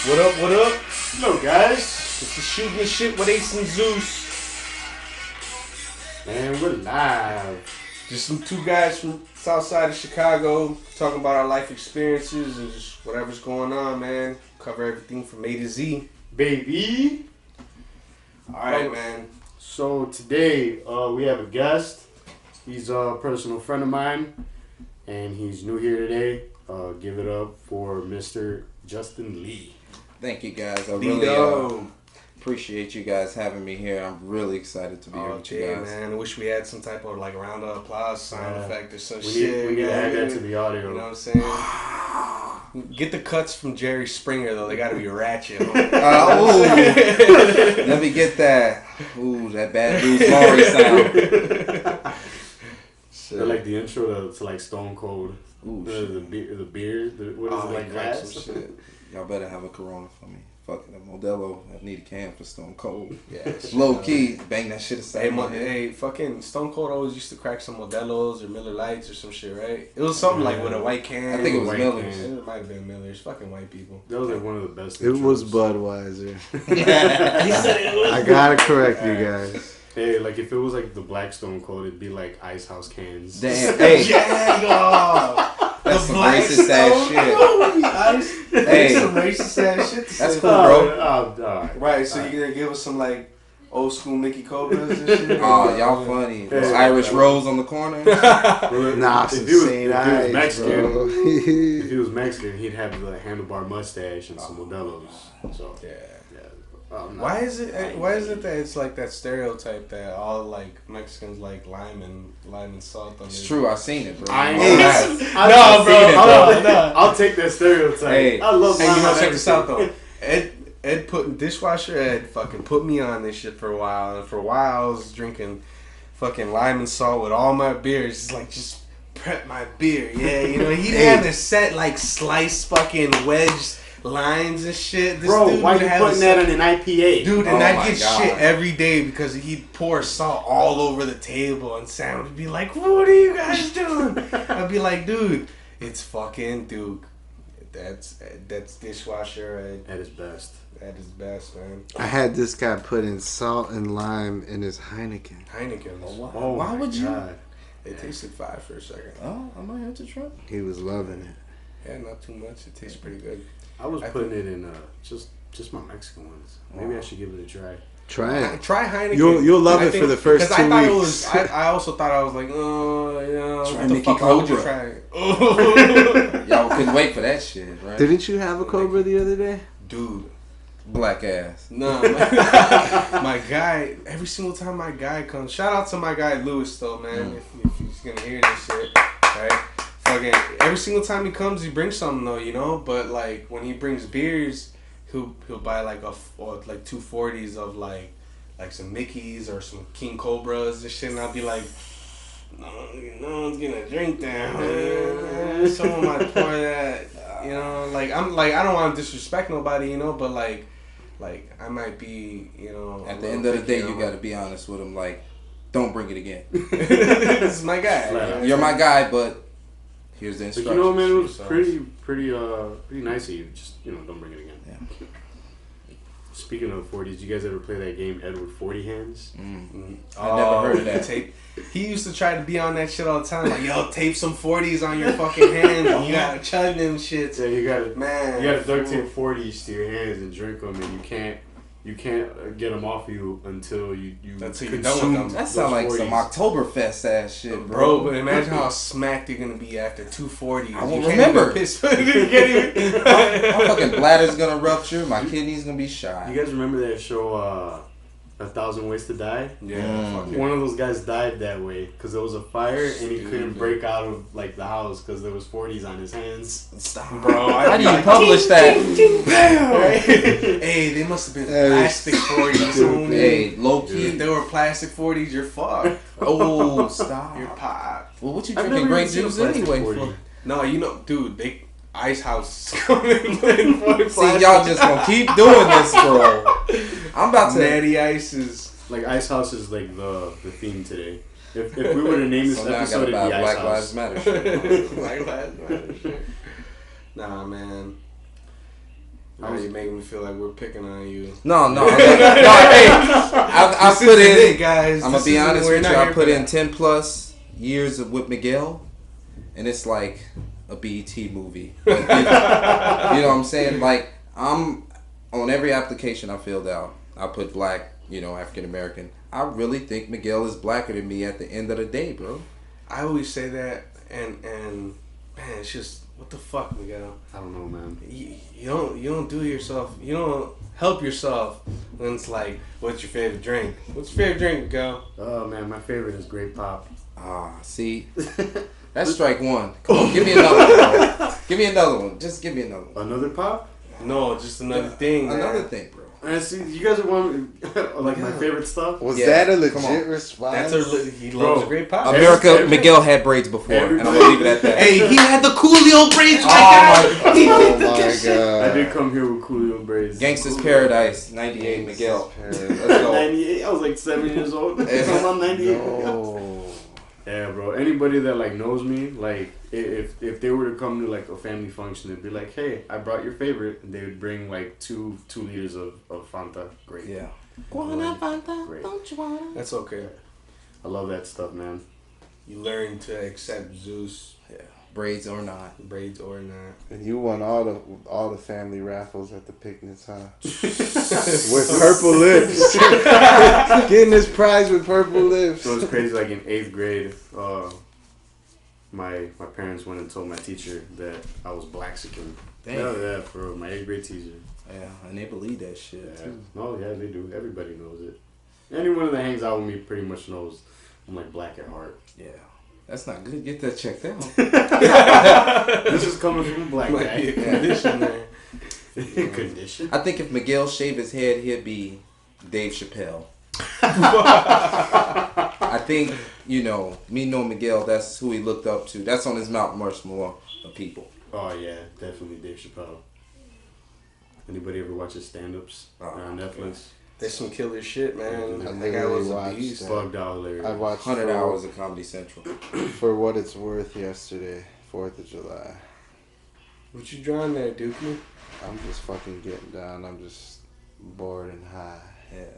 What up, what up? Hello, guys. It's the Shooting the Shit with Ace and Zeus. Man, we're live. Just some two guys from south side of Chicago talking about our life experiences and just whatever's going on, man. Cover everything from A to Z. Baby. Alright, man. So today, we have a guest. He's a personal friend of mine, and he's new here today. Give it up for Mr. Justin Lee. Thank you, guys. I really appreciate you guys having me here. I'm really excited to be here with you guys. Man. I wish we had some type of like round of applause sound effect or some We shit. need to add that to the audio. You know what I'm saying? Get the cuts from Jerry Springer though. They gotta be ratchet. Ooh. Let me get that. Ooh, that bad news Laurie sound. They're like the intro to like Stone Cold. Ooh, the beer. What is it like that? Some shit. Y'all better have a Corona for me. Fucking a Modelo. I need a can for Stone Cold. Yeah. Low key, bang that shit aside. Hey, fucking Stone Cold always used to crack some Modelo's or Miller Lights or some shit, right? It was something like with a white can. I think it was Miller's. It might have been Miller's. Fucking white people. That was like one of the best. It intros. was Budweiser. He said it was. I gotta correct you guys. Hey, like if it was like the Black Stone Cold, it'd be like Ice House cans. Damn. Hey. Yeah, dog. That's some racist ass shit. Hey, some racist ass shit. That's cool, bro. Right, so you're gonna give us some like old school Mickey Cobras and shit? Oh, y'all funny. Those Irish Rose on the corner. Nah, if some he was St. Ives, Mexican, bro. if he was Mexican, he'd have the handlebar mustache and some Modelos. So Yeah. Why Why is it that it's like that stereotype that all like Mexicans like lime and salt on It's their true. I seen it, bro. I'll take that stereotype. Hey. I love. Hey, you know, mine check this Mexican. out though. Ed put dishwasher Ed fucking put me on this shit for a while, and for a while I was drinking fucking lime and salt with all my beers. It's like just prep my beer, yeah. You know, he had to set like slice fucking wedge lines and shit. This Bro, dude why would you have putting that on an IPA? Dude, and Oh I'd my get God. shit every day because he'd pour salt all over the table, and Sam would be like, "What are you guys doing?" I'd be like, "Dude, it's fucking Duke. That's dishwasher At his best. at his best, man. I had this guy put in salt and lime in his Heineken. Heineken's. Oh, Why my would you? God. It tasted fire for a second. Oh, I might have to try. He was loving it. Yeah, not too much. It tastes pretty good. I was putting it in just my Mexican ones. Maybe I should give it a try. Try it. Try Heineken. You'll love I it think- for the first 'cause 2 I thought it weeks. was. I also thought I was like, oh, yeah. Try What the Mickey fuck? Why would you Cobra. try it? Y'all couldn't wait for that shit, right? Didn't you have a Cobra the other day? Dude. Black ass. No, my guy. Every single time my guy comes, shout out to my guy Lewis though, man. If he's gonna hear this shit, right? Fucking every single time he comes, he brings something though, you know. But like when he brings beers, he'll buy like like 240s of like some Mickeys or some King Cobras and shit, and I'll be like, no one's gonna drink that. Man. Someone might pour that. You know, like I don't want to disrespect nobody, you know, but like I might be, you know. At the end of the day, you gotta be honest with him. Like, don't bring it again. This is my guy. You're my guy, but here's the But instructions. you know, man, it was pretty nice of you. Just don't bring it again. Yeah. Speaking of 40s, you guys ever play that game Edward 40 Hands? I never heard of that. Tape. He used to try to be on that shit all the time. Like, yo, tape some 40s on your fucking hands. And you gotta chug them shits. Yeah, you gotta duct fool. tape 40s to your hands and drink them, and you can't get them off you until you Until you're done with consume them. That sounds like some 40s. Oktoberfest ass shit, Bro, bro. but imagine how smacked you're gonna be after 240s. I won't You can't remember. even piss. You can't even. My fucking bladder's gonna rupture. My kidney's gonna be You shy. guys remember that show, 1,000 Ways to Die? Yeah, fuck it. One of those guys died that way because there was a fire and he couldn't Stupid. break out of like the house because there was 40s on his hands. Stop. Bro, How do you publish that? Right? Hey, they must have been plastic 40s. homie. Hey, low key. If they were plastic 40s, you're fucked. Oh, stop. You're popped. Well, what you I've drinking? never Grape even seen a juice plastic anyway. 40. for? No, you know, dude, they Ice House is coming in. See, y'all just gonna keep doing this, bro. I'm about to. Natty Ices. Like Ice House is like the theme today. If we were to name this So now I episode, gotta it'd buy be Ice Black House. Lives Matter shit. Black Lives Matter shit. Nah, man. Now you're making me feel like we're picking on you. No. Hey, I put in, guys. I'm gonna be honest with you. I put in 10 plus years with Miguel, and it's like a BET movie. Like, you know what I'm saying? Like, I'm on every application I filled out. I put black, African American. I really think Miguel is blacker than me at the end of the day, bro. I always say that, and man, it's just, what the fuck, Miguel? I don't know, man. You don't do yourself. You don't help yourself when it's like, what's your favorite drink? What's your favorite drink, Miguel? Oh man, my favorite is grape pop. See, that's strike one. Come on, give me another one, bro. Give me another one. Just give me another one. Another pop? No, just another thing. Another thing, bro. And see, you guys are one like my favorite stuff. Was that a legit response? He loves grape pop. America, Miguel had braids before, and I'm gonna leave it at that. Hey, he had the Coolio braids. Oh my god! I did come here with Coolio braids. Gangsta's Paradise, 98, Miguel. Let's go. 98. I was like 7 years old. I'm 98. No. Yeah, bro. Anybody that like knows me, like if they were to come to like a family function, they'd be like, "Hey, I brought your favorite." And they would bring like two liters of Fanta. Great. Yeah. Fanta. Great. Don't you wanna? That's okay. I love that stuff, man. You learn to accept Zeus. Yeah. Braids or not. Braids or not. And you won all the family raffles at the picnics, huh? With purple lips. Getting this prize with purple lips. So it's crazy. Like in 8th grade, my parents went and told my teacher that I was Blaxican. Yeah, for my 8th grade teacher. Yeah, and they believe that shit. Yeah. Oh yeah, they do. Everybody knows it. Anyone that hangs out with me pretty much knows I'm like black at heart. Yeah. That's not good. Get that checked out. This is coming from a black guy. Condition there. Condition. I think if Miguel shaved his head, he'd be Dave Chappelle. I think, me knowing Miguel, that's who he looked up to. That's on his Mount Rushmore of people. Oh yeah, definitely Dave Chappelle. Anybody ever watch his stand-ups on Netflix? There's some killer shit, man. I That guy was a beast. Bugged out hilarious. I watched 100 hours of Comedy Central. For What It's Worth yesterday, 4th of July. What you drawing there, Dookie? I'm just fucking getting down. I'm just bored and high. Yeah.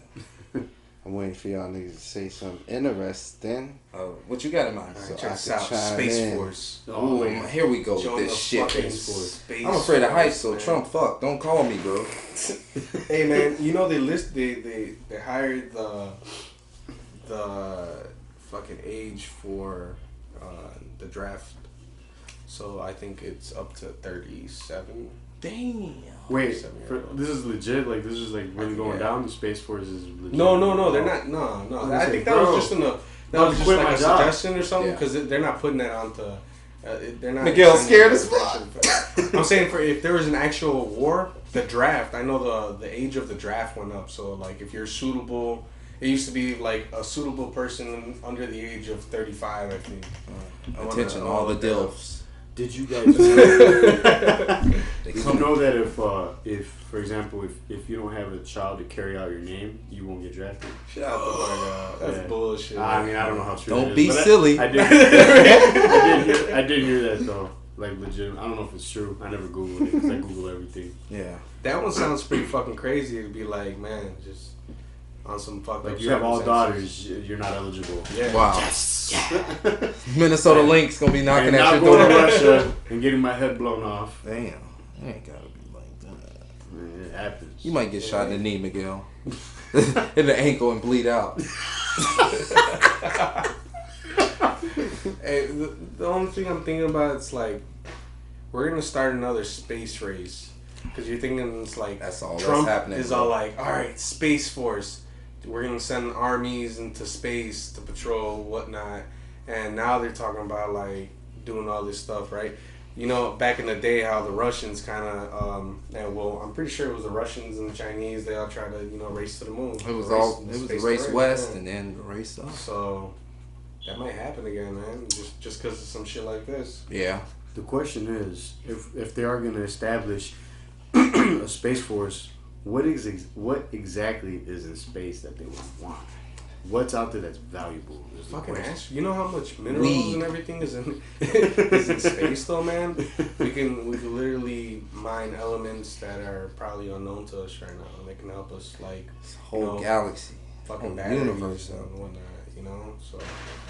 I'm waiting for y'all niggas to say something interesting. What you got in mind? So check this out. Space Force. Oh, here we go with this shit. I'm afraid of heights, so Trump, fuck, don't call me, bro. Hey man, they hired the fucking age for the draft, so I think it's up to 37. Damn. Wait, this is legit? Like, this is like really going down? The Space Force is legit? No, they're not. No. I think that was just like a suggestion or something, because they're not putting that onto. They're not. Miguel's scared as fuck. I'm saying if there was an actual war, the draft. I know the age of the draft went up. So like, if you're suitable, it used to be like a suitable person under the age of 35, I think. Attention, all the DILFs. Did you guys know that if for example, if you don't have a child to carry out your name, you won't get drafted? Shut up, that's bullshit. I mean, I don't know how true. Don't be silly. I did hear that though. Like legit. I don't know if it's true. I never Googled it because I Google everything. Yeah. That one sounds pretty fucking crazy. It'd be like, man, just on some fucked up. Like you have all daughters, you're not eligible. Yeah. Wow. Yes. Yeah. Minnesota Lynx gonna be knocking at your door. door. To Russia and getting my head blown off. Damn. It ain't gotta be like that. Man, it happens. You might get shot in the knee, Miguel. In the ankle and bleed out. Hey, the only thing I'm thinking about is like, we're gonna start another space race. Because you're thinking it's like, that's all Trump that's happening, is all like, all right, Space Force. We're going to send armies into space to patrol, whatnot. And now they're talking about like doing all this stuff, right? Back in the day, how the Russians kind of, I'm pretty sure it was the Russians and the Chinese. They all tried to, race to the moon. It was a race west and then the race up. So that might happen again, man. Just because of some shit like this. Yeah. The question is, if they are going to establish Space Force, what exactly is in space that they would want? what's out there that's valuable? Fucking ash. You know how much minerals and everything is in is in space though, man. We can literally mine elements that are probably unknown to us right now, and they can help us like this whole galaxy, fucking whole universe, and whatnot. You know, so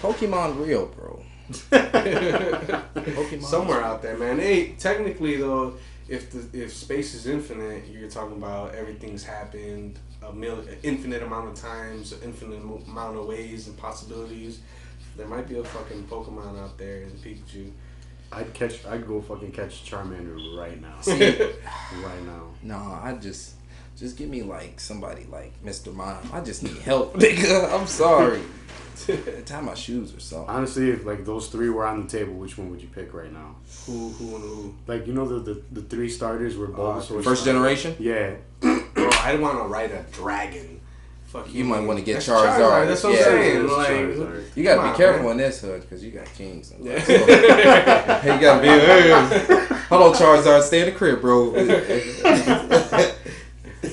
Pokemon real, bro. Pokemon somewhere out there, man. Hey, technically though, if space is infinite, you're talking about everything's happened an infinite amount of times, an infinite amount of ways and possibilities. There might be a fucking Pokemon out there in Pikachu. I'd go fucking catch Charmander right now. Right now. No, I just give me like somebody like Mr. Mime. I just need help, nigga. I'm sorry. Tie my shoes or something. Honestly, if like those three were on the table, which one would you pick right now? Who? Like, you know the three starters were Bulbasaur. First generation? Yeah. Bro, I want to ride a dragon. Fuck you might want to get that's Charizard. That's what I'm saying. Like, you gotta be careful in this hood because you got kings. Yeah. Hey, you gotta be. Hold on, Charizard, stay in the crib, bro.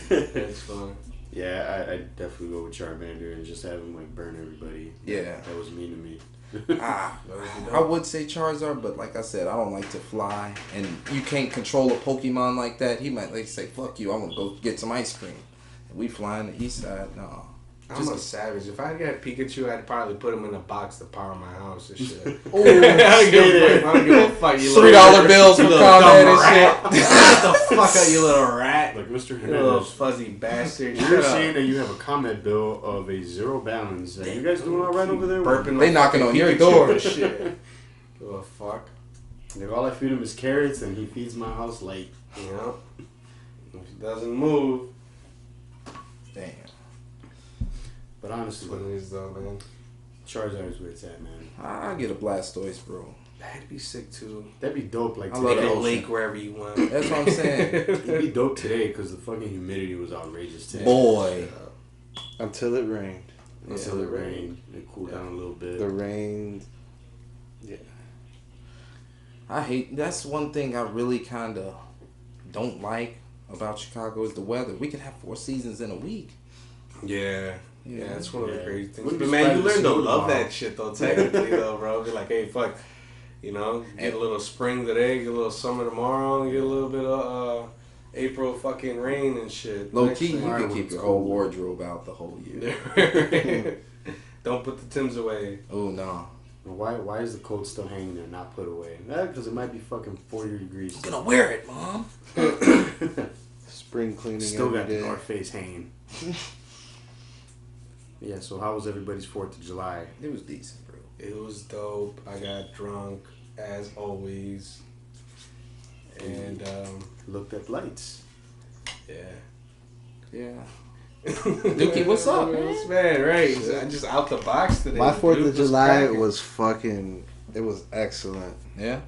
That's fun. Yeah, I'd definitely go with Charmander and just have him like burn everybody. Yeah, that was mean to me. I would say Charizard, but like I said, I don't like to fly, and you can't control a Pokemon like that. He might like say, "Fuck you, I want to go get some ice cream." And we fly in the east side. No, I'm a savage. If I had Pikachu, I'd probably put him in a box to power my house and shit. Oh, I don't give a fuck. You $3 bills for comment and shit. Get the fuck out, you little rat. Like Mr. You little fuzzy bastard. You're saying that you have a comment bill of a 0 balance. Are you guys doing all right over there? Burping they knocking on your door. Shit. Give a fuck. If all I feed him is carrots and he feeds my house late. Yep. If he doesn't move. Damn. But honestly, what it is though, man. Charizard's where it's at, man. I get a Blastoise, bro. That'd be sick too. That'd be dope. Like, I love a lake wherever you want. That's what I'm saying. It'd be dope today because the fucking humidity was outrageous today. Boy. Until it rained. Until it rained. It cooled down a little bit. The rain. Yeah. I hate. That's one thing I really kind of don't like about Chicago is the weather. We could have 4 seasons in a week. Yeah. Yeah, that's one of the crazy things. But man, you learn to love that shit though, technically though, bro. Be like, hey, fuck, you know, get a little spring today, get a little summer tomorrow, and get a little bit of April fucking rain and shit. Low key, you can keep your whole wardrobe out the whole year. Don't put the Timbs away. Oh no. Why is the coat still hanging there, not put away? Because it might be fucking 40 degrees. I'm gonna wear it, Mom. Spring cleaning. Still got day. the North Face hanging. Yeah, so how was everybody's 4th of July? It was decent, bro. It was dope. I got drunk, as always. And, looked at lights. Yeah. Yeah. Dookie, what's up, man? Right. I just out the box today. My 4th of July was fucking, it was excellent. Yeah?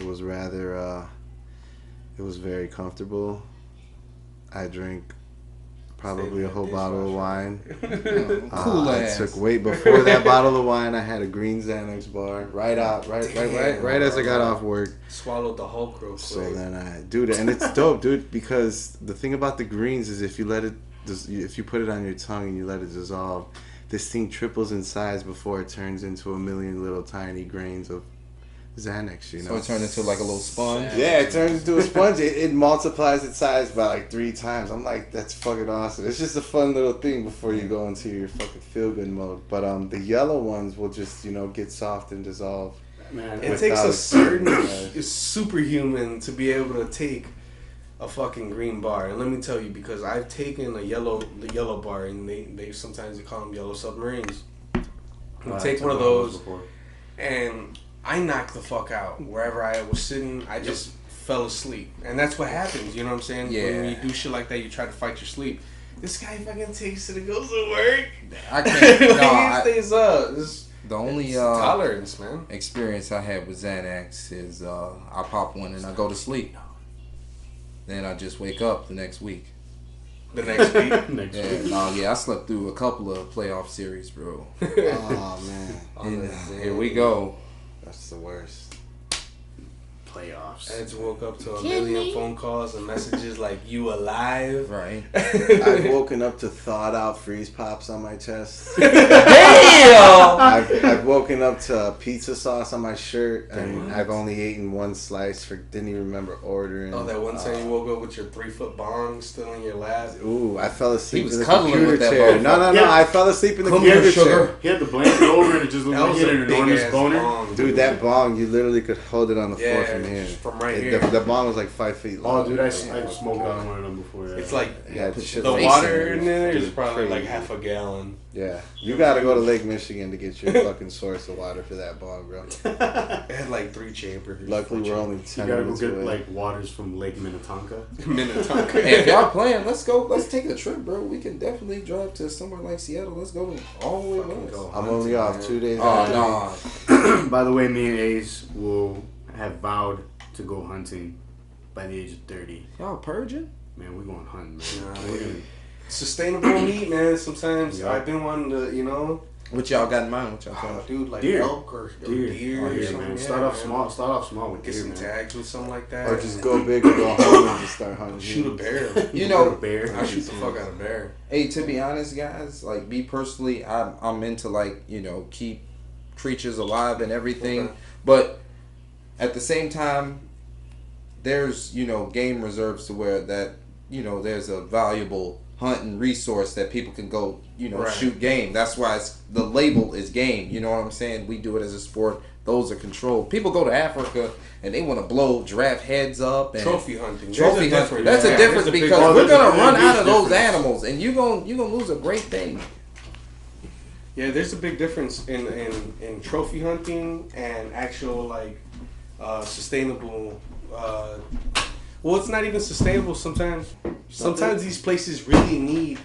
It was rather, it was very comfortable. I drank probably a whole bottle of wine. Cool I ass. took weight before that bottle of wine. I had a green Xanax bar right as I got off work. Swallowed the Hulk real quick. So then I do that, and it's dope, dude. Because the thing about the greens is if you put it on your tongue and you let it dissolve, this thing triples in size before it turns into a million little tiny grains of Xanax, you know. So it turned into like a little sponge? Yeah, it turns into a sponge. It multiplies its size by like 3 times. I'm like, that's fucking awesome. It's just a fun little thing before you go into your fucking feel-good mode. But the yellow ones will just, get soft and dissolve. Man, it takes a certain superhuman to be able to take a fucking green bar. And let me tell you, because I've taken the yellow bar, and they sometimes call them yellow submarines. I take one of those, and I knocked the fuck out. Wherever I was sitting, I just fell asleep. And that's what happens, you know what I'm saying? Yeah. When you do shit like that, you try to fight your sleep. This guy fucking takes it and goes to work. I can't. He stays up. The only tolerance, man. experience I had with Xanax is I pop one and I go to sleep. Then I just wake up the next week. The next week? I slept through a couple of playoff series, bro. Oh, man. Here we go. That's the worst. playoffs. I just woke up to a million phone calls and messages like, you alive? Right. I've woken up to thawed out freeze pops on my chest. Damn! I've woken up to pizza sauce on my shirt, and I've only eaten one slice. Didn't even remember ordering. Oh, that one time you woke up with your 3-foot bong still in your lap? Ooh, I fell asleep in the cuddling computer with that chair. bong. No, Yeah. I fell asleep in the Come here, computer sugar. chair. He had the blanket over and it just looked That like was he had a an big enormous ass boner. bong, Dude, that bong, you literally could hold it on the floor from here. from right It- here. The bong was like 5 feet long. Oh, dude, I smoked on one of them before. Yeah. It's like Yeah, the shit the face water in in there is Dude, probably crazy. like half a gallon. Yeah, you gotta go to Lake Michigan to get your fucking source of water for that bong, bro. It had like 3 chambers. Luckily, we're only You 10 gotta go minutes get away. like waters from Lake Minnetonka. Minnetonka. Hey, if y'all playing, let's go. Let's take a trip, bro. We can definitely drive to somewhere like Seattle. Let's go all the way Fucking west. go. I'm only off 2 days. Oh after. no! By the way, me and Ace will have vowed to go hunting by the age of 30. Y'all purging? Man, we're going hunting, man. Nah, We're gonna, Sustainable meat, man. Sometimes Yeah. I've been wanting to, you know, What y'all got in mind? What y'all talking? dude, like Deer. elk or deer. deer Oh, or yeah, something. man. Yeah, Start off man. small. Start off small with Get deer, some man. tags with something like that. Or just go big and go home and just start hunting. shoot a bear. You know, Put a bear. I shoot the fuck out of bear. Hey, to be honest, guys, like me personally, I'm into like keep creatures alive and everything, Okay. but at the same time, there's game reserves to where that there's a valuable hunting resource that people can go Right. shoot game. That's why the label is game. You know what I'm saying? We do it as a sport. Those are controlled. People go to Africa and they want to blow giraffe heads up and Trophy hunting. Trophy There's a hunting. difference. That's Yeah, a difference there's a big because difference. we're gonna There's a run huge out of those difference. animals, and you're gonna lose a great thing. Yeah, there's a big difference in trophy hunting and actual like sustainable. Well, it's not even sustainable. Sometimes these places really need.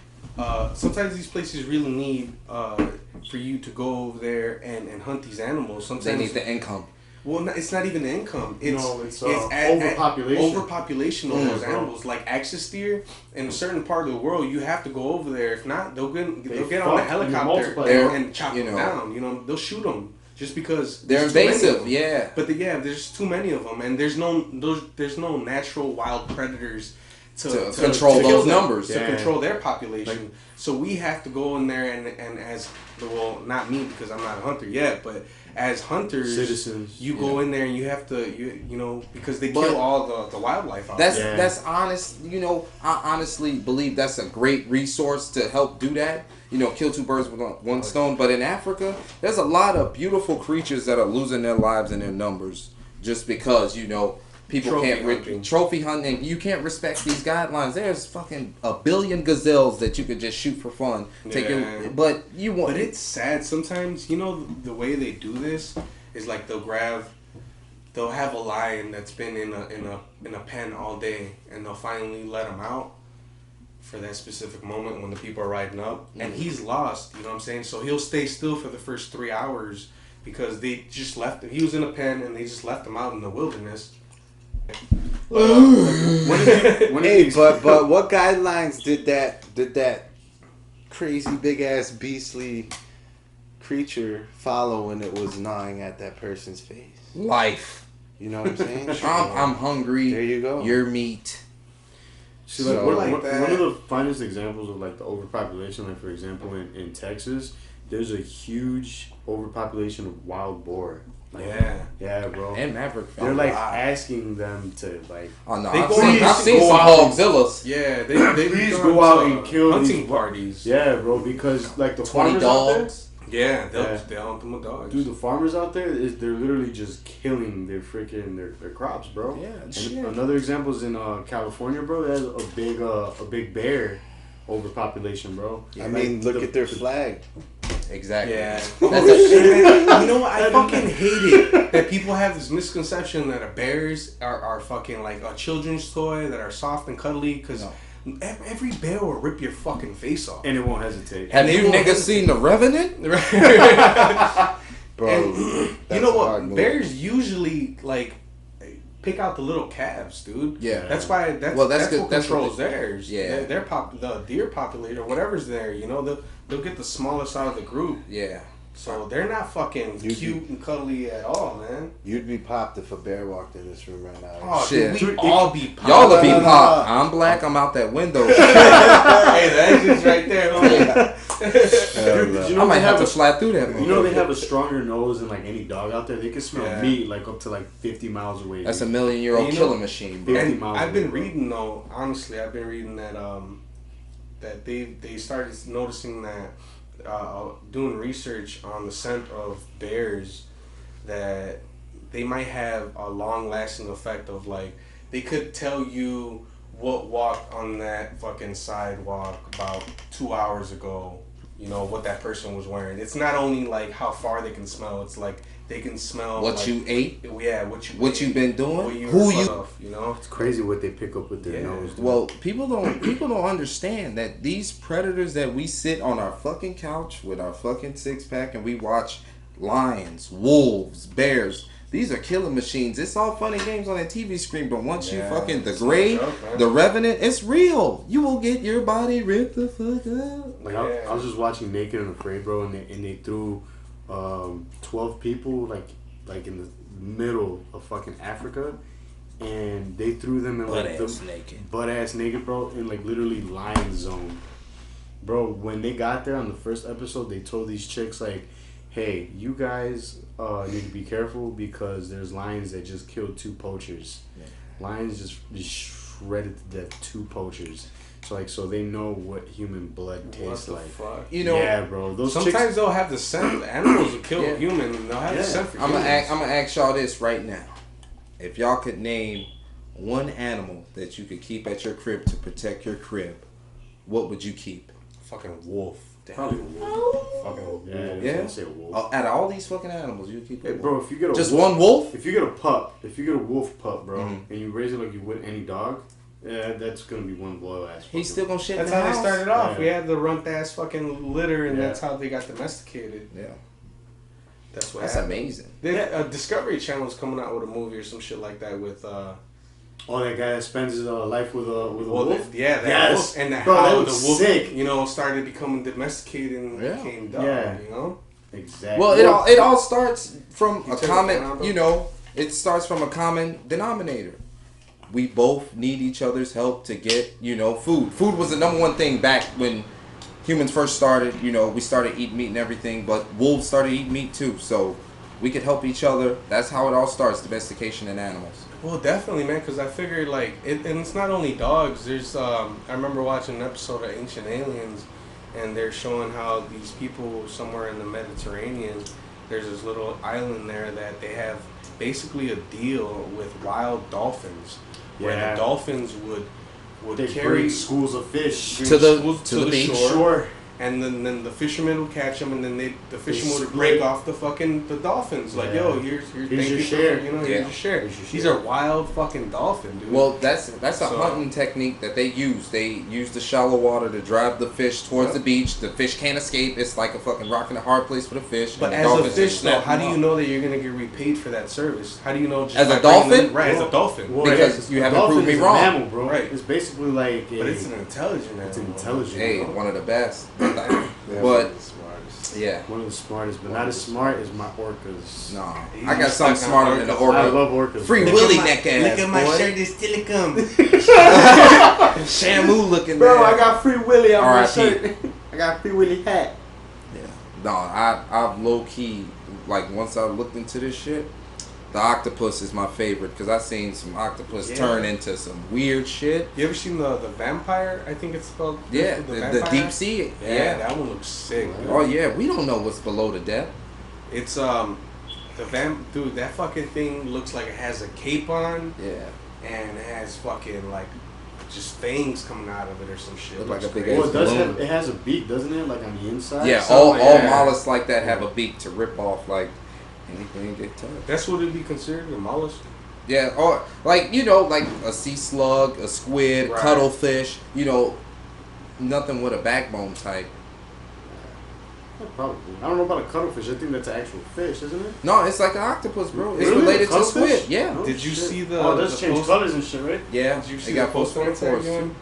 Sometimes these places really need for you to go over there and hunt these animals. Sometimes They need the income. Well, it's not even the income. It's overpopulation. Overpopulation of those animals, like axis deer. In a certain part of the world, you have to go over there. If not, they'll get on the helicopter multiply. and chop them down. They'll shoot them just because They're there's too many of invasive, them. yeah. But there's too many of them, and there's no natural wild predators to control kill those them, numbers. to Yeah. control their population. So we have to go in there and as well, not me because I'm not a hunter yet, but as hunters, Citizens. you go in there and you have to because they kill all the wildlife out That's there. that's honest. I honestly believe that's a great resource to help do that. Kill two birds with one stone. But in Africa, there's a lot of beautiful creatures that are losing their lives and their numbers just because people trophy hunting. You can't respect these guidelines. There's fucking a billion gazelles that you could just shoot for fun. But it's sad sometimes. The way they do this is like they'll have a lion that's been in a pen all day, and they'll finally let him out for that specific moment when the people are riding up, and he's lost. You know what I'm saying? So he'll stay still for the first 3 hours because they just left him. He was in a pen, and they just left him out in the wilderness. But what guidelines did that crazy big ass beastly creature follow when it was gnawing at that person's face? life. You know what I'm saying? I'm hungry. There you go. Your meat. See, So- one of the finest examples of like the overpopulation, like for example in Texas, there's a huge overpopulation of wild boar. Like, yeah, bro. And Maverick. They're like asking them to like. Oh no, They I've go seen out- some go out- Hogzillas. Yeah, they Please go go out to and kill hunting these- parties. Yeah, bro, because like the 20 farmers out there, dogs. Yeah, they'll Yeah. hunt them with dogs. dude, the farmers out there they're literally just killing their freaking their crops, bro. Yeah, And shit. another example is in California, bro. There's a big bear overpopulation, bro. I mean, look at their flag. Exactly. Yeah. That's a, You know what? I fucking hate it that people have this misconception that bears are fucking like a children's toy that are soft and cuddly because every bear will rip your fucking face off. And it won't hesitate. have they you won't niggas hesitate. seen The Revenant? Bro, And that's you know a hard what? move. Bears usually like pick out the little calves, dude. Yeah. That's why that's Well, that's good. what That's controls what theirs. Yeah. Their the deer populator, whatever's there, they'll get the smallest out of the group. Yeah. So they're not fucking cute and cuddly at all, man. You'd be popped if a bear walked in this room right now. Oh, shit. Dude, we all be popped. Y'all will be popped. I'm black. I'm out that window. Hey, the exit's right there, Dude, you know I might have to fly through that. You know they have a stronger nose than like any dog out there. They can smell meat like up to like 50 miles away. That's a million-year-old killing machine, bro. And I've been reading though. Honestly, I've been reading that that they started noticing that doing research on the scent of bears, that they might have a long-lasting effect of like they could tell you what walked on that fucking sidewalk about 2 hours ago. You know what that person was wearing. It's not only like how far they can smell. It's like they can smell what like, you ate. Yeah, what you've been doing. Who you? You know, it's crazy what they pick up with their nose. Dude. Well, people don't understand that these predators that we sit on our fucking couch with our fucking 6-pack and we watch lions, wolves, bears. These are killing machines. It's all fun and games on that TV screen, but once you fucking degrade the Revenant, it's real. You will get your body ripped the fuck up. Like I was just watching Naked and Afraid, bro, and they threw 12 people like in the middle of fucking Africa, and they threw them in like butt ass naked, bro, in like literally lion zone, bro. When they got there on the first episode, they told these chicks like, hey, you guys need to be careful because there's lions that just killed 2 poachers. Yeah. Lions just shredded to death 2 poachers. So they know what human blood tastes like. Fuck? You know, yeah, bro. Those sometimes chicks, they'll have the scent. The animals will kill a human, and they'll have the scent for humans. I'm gonna ask y'all this right now. If y'all could name one animal that you could keep at your crib to protect your crib, what would you keep? Fucking wolf. probably a wolf. Fucking yeah. Say a wolf. Out of all these fucking animals, you keep. Hey, bro, if you get a just wolf, one wolf. If you get a wolf pup, bro, and you raise it like you would any dog, that's gonna be one loyal ass. He's still gonna shit. That's in the how house. they started off. Yeah. We had the runt ass fucking litter, and that's how they got domesticated. Yeah. That's what. That's happened. amazing. Discovery Channel is coming out with a movie or some shit like that with. Oh, that guy that spends his life with a wolf. Yeah, that wolf, and how the wolf, sick. Started becoming domesticated and became dog. You know. Exactly. Well, it all starts from a common. It starts from a common denominator. We both need each other's help to get food. Food was the number one thing back when humans first started. We started eating meat and everything, but wolves started eating meat too. So we could help each other. That's how it all starts: domestication in animals. Well, definitely, man. Because I figured and it's not only dogs. There's I remember watching an episode of Ancient Aliens, and they're showing how these people somewhere in the Mediterranean, there's this little island there that they have basically a deal with wild dolphins, where the dolphins would carry schools of fish to the beach. Shore. And then the fishermen would catch them, and then the fishermen would break off the dolphins. Like, yo, here's your share. Here's your share. These are wild fucking dolphins, dude. Well, that's a hunting technique that they use. They use the shallow water to drive the fish towards the beach. The fish can't escape. It's like a fucking rock and a hard place for the fish. But as a fish, though, how do you know that you're gonna get repaid for that service? How do you know? Just as a dolphin, right? As a dolphin, because you haven't proved me wrong. Mammal, bro. Right. It's basically like, but it's an intelligent animal. It's intelligent. Hey, one of the best. But one of the smartest. Yeah, one of the smartest, but not as smart as my orcas. No, I got something smarter than the orca. I love orcas. Free Willy neck ass. Look at my shirt, it's silicone. Shamu looking. Bro, man. I got Free Willy on my R.I.P. shirt. I got Free Willy hat. Yeah. No, I low key once I looked into this shit. The octopus is my favorite because I seen some octopus turn into some weird shit. You ever seen the vampire? I think it's called. Yeah, the deep sea. Yeah, that one looks sick. Dude. Oh yeah, we don't know what's below the depth. It's dude, that fucking thing looks like it has a cape on. Yeah. And it has fucking just fangs coming out of it or some shit. Look like a big Well, it has a beak, doesn't it? Like on the inside. Yeah, all mollusks like that have a beak to rip off anything get touched. That's what it'd be considered, a mollusk. Yeah, or like a sea slug, a squid, cuttlefish. Nothing with a backbone type. Probably. I don't know about a cuttlefish. I think that's an actual fish, isn't it? No, it's like an octopus, bro. It's really? related to squid. Yeah. Oh, Did you see the? Oh, it does change colors and shit, right? Yeah. Did you see they got the post on force. Instagram?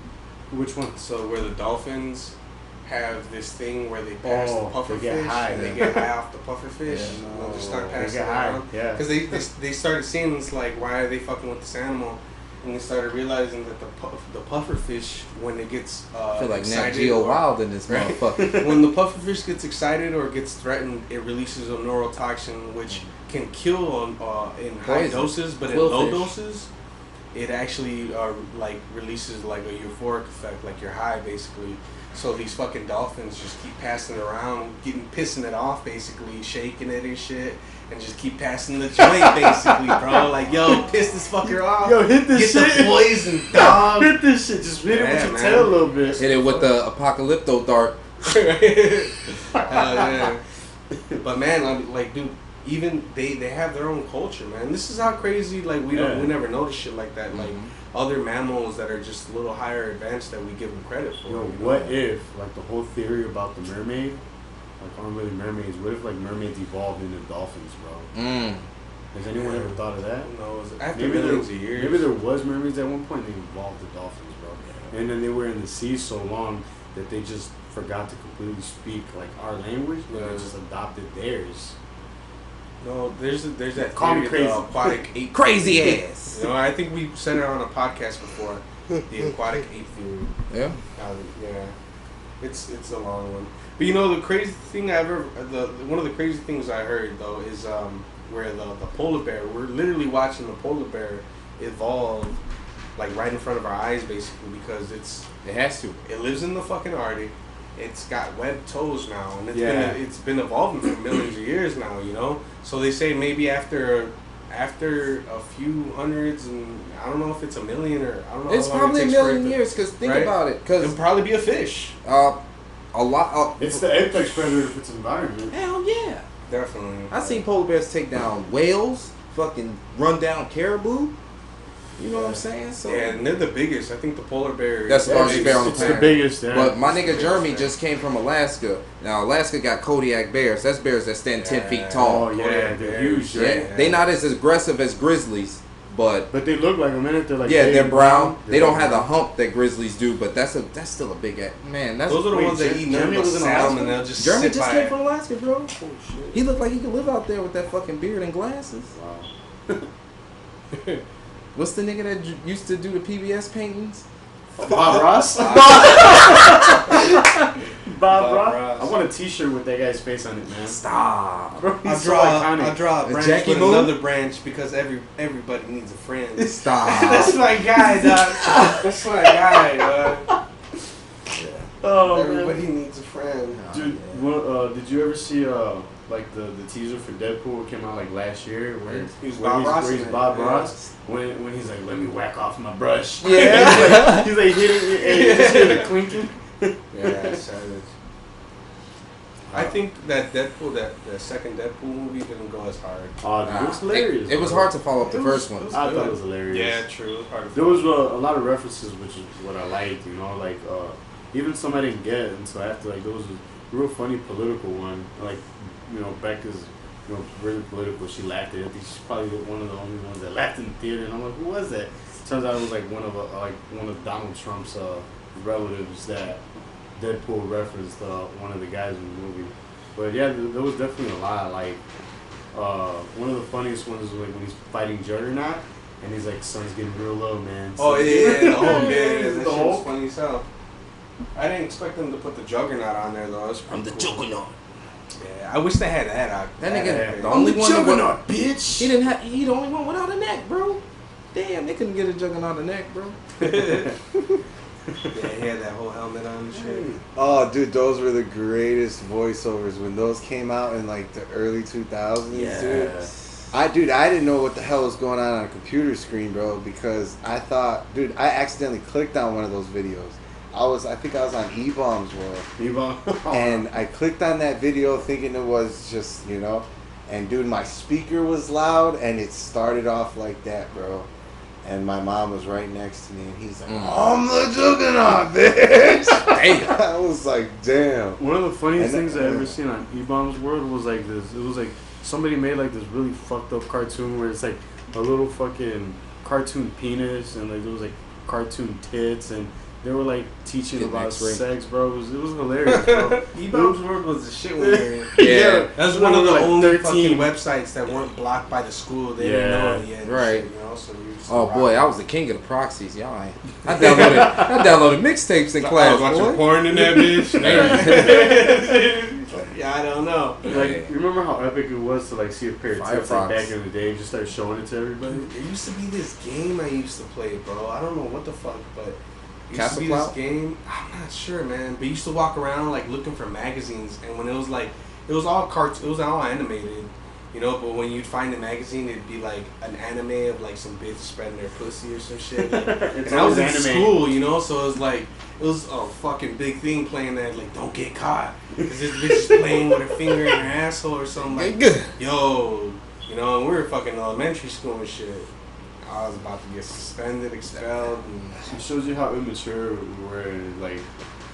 Which one? So where the dolphins have this thing where they pass the puffer fish and they get high off the puffer fish and they'll just start passing it around. Yeah. Because they started seeing this, like, why are they fucking with this animal? And they started realizing that the puffer fish, when it gets I feel like excited, Nat Geo Wild in this motherfucker. When the puffer fish gets excited or gets threatened, it releases a neurotoxin which can kill in high doses, but in low doses, it actually like releases like a euphoric effect, like you're high basically. So these fucking dolphins just keep passing it around, pissing it off basically, shaking it and shit. And just keep passing the joint, basically, bro. Like, yo, piss this fucker off. Yo, hit this shit. Get the poison, dog. Hit this shit. Just hit it with your tail a little bit. Hit it with the apocalypto dart. Yeah. But man, like, dude, even they have their own culture, man. This is how crazy. Like, we never notice shit like that. Like other mammals that are just a little higher advanced that we give them credit for. Yo, what if like the whole theory about the mermaid? Like, aren't really mermaids. What if, like, mermaids evolved into dolphins, bro? Has anyone ever thought of that? No, after millions of years. Maybe there was mermaids at one point, they evolved to dolphins, bro. Yeah. And then they were in the sea so long that they just forgot to completely speak, like, our language, but they just adopted theirs. No, there's that Call me theory, crazy. the aquatic ape crazy theory. ass. You know, I think we said it on a podcast before. The aquatic ape theory. Yeah. Yeah. It's a long one. But you know, the crazy thing one of the crazy things I heard though is where the polar bear, we're literally watching the polar bear evolve, like right in front of our eyes, basically, because it has to. It lives in the fucking Arctic. It's got webbed toes now, and it's been evolving for millions of years now. You know, so they say maybe after a few hundreds, and I don't know if it's a million or I don't know. It's probably a million years, because think about it. Because it'll probably be a fish. A lot. It's the apex predator of its environment. Hell yeah. Definitely. I've seen polar bears take down whales, fucking run down caribou. You know what I'm saying? So yeah, and they're the biggest. I think the polar bear. That's the largest bear on the planet. It's the biggest. Yeah. But my nigga Jeremy just came from Alaska. Now Alaska got Kodiak bears. That's bears that stand 10 feet tall. Oh yeah, they're huge. Yeah, Right? they not as aggressive as grizzlies, but they look like a minute. They're like they're brown. They don't have the hump that grizzlies do, but that's still a big man. Those are the ones that eat nothing but salmon, and they'll just Jeremy sit just by came from Alaska, bro. Oh, shit. He looked like he could live out there with that fucking beard and glasses. Wow. What's the nigga that used to do the PBS paintings? Bob Ross? Bob Ross? I want a t-shirt with that guy's face on it, man. Stop. Bro, I draw a branch Jackie with another branch because everybody needs a friend. Stop. That's my guy, dog. That's my guy, dog. Oh, everybody man. needs a friend. Dude, did you ever see like the teaser for Deadpool came out like last year where he's Bob Ross? When he's like, let me whack off my brush. Yeah. he's like hitting it and you just hear the clinking. Yeah, savage. I think that Deadpool, that second Deadpool movie didn't go as hard. Oh, it was hilarious. It was hard to follow up the first one. I thought it was hilarious. Yeah, true. It was hard to there was a lot of references, which is what I liked. You know, like even some I didn't get until after. Like there was a real funny political one. Like Becca's really political. She laughed at it. I think she's probably one of the only ones that laughed in the theater. And I'm like, who was that? Turns out it was like one of Donald Trump's relatives that Deadpool referenced one of the guys in the movie. But yeah, there was definitely a lot. Like one of the funniest ones was like when he's fighting Juggernaut and he's like, "Sun's getting real low, man." Oh yeah, the Hulk. Yeah, that shit the was funny as hell. I didn't expect them to put the Juggernaut on there though. I'm the Juggernaut. Yeah, I wish they had that. That nigga, the I'm only the one Juggernaut, bitch. He the only one without a neck, bro. Damn, they couldn't get a Juggernaut a neck, bro. Yeah, he had that whole helmet on and shit. Oh, dude, those were the greatest voiceovers when those came out in like the early 2000s, dude. I didn't know what the hell was going on a computer screen, bro, because I thought, dude, I accidentally clicked on one of those videos. I think I was on E-Bomb's World. E-Bomb? And I clicked on that video thinking it was just, and dude, my speaker was loud and it started off like that, bro. And my mom was right next to me, and he's like, "I'm the Juggernaut, bitch!" Damn. I was like, "Damn." One of the funniest things I ever seen on E-Bomb's World was like this. It was like somebody made like this really fucked up cartoon where it's like a little fucking cartoon penis, and like there was like cartoon tits, and They were like teaching about sex, bro. It was hilarious, bro. E-Bombs World was the shit when we were in. Yeah. That's one of the only fucking websites that weren't blocked by the school. They didn't know it yet. Right. Shit, you know, so oh boy, I was the king of the proxies, y'all. I downloaded mixtapes in class. I was watching porn in that bitch. Yeah, I don't know. Like, you remember how epic it was to like see a pair of tits like back in the day and just start showing it to everybody? There used to be this game I used to play, bro. I don't know what the fuck, but it used to be Clout? this game. I'm not sure, man. But you used to walk around like looking for magazines, and when it was like, it was all it was all animated, you know. But when you'd find a magazine, it'd be like an anime of like some bitch spreading their pussy or some shit. Like, and I was in school, you know, so it was like. It was a fucking big thing playing that, like, don't get caught. Because this bitch is playing with her finger in her asshole or something. Like, yo, you know, and we were fucking elementary school and shit. I was about to get suspended, expelled. And it shows you how immature we were. And, like,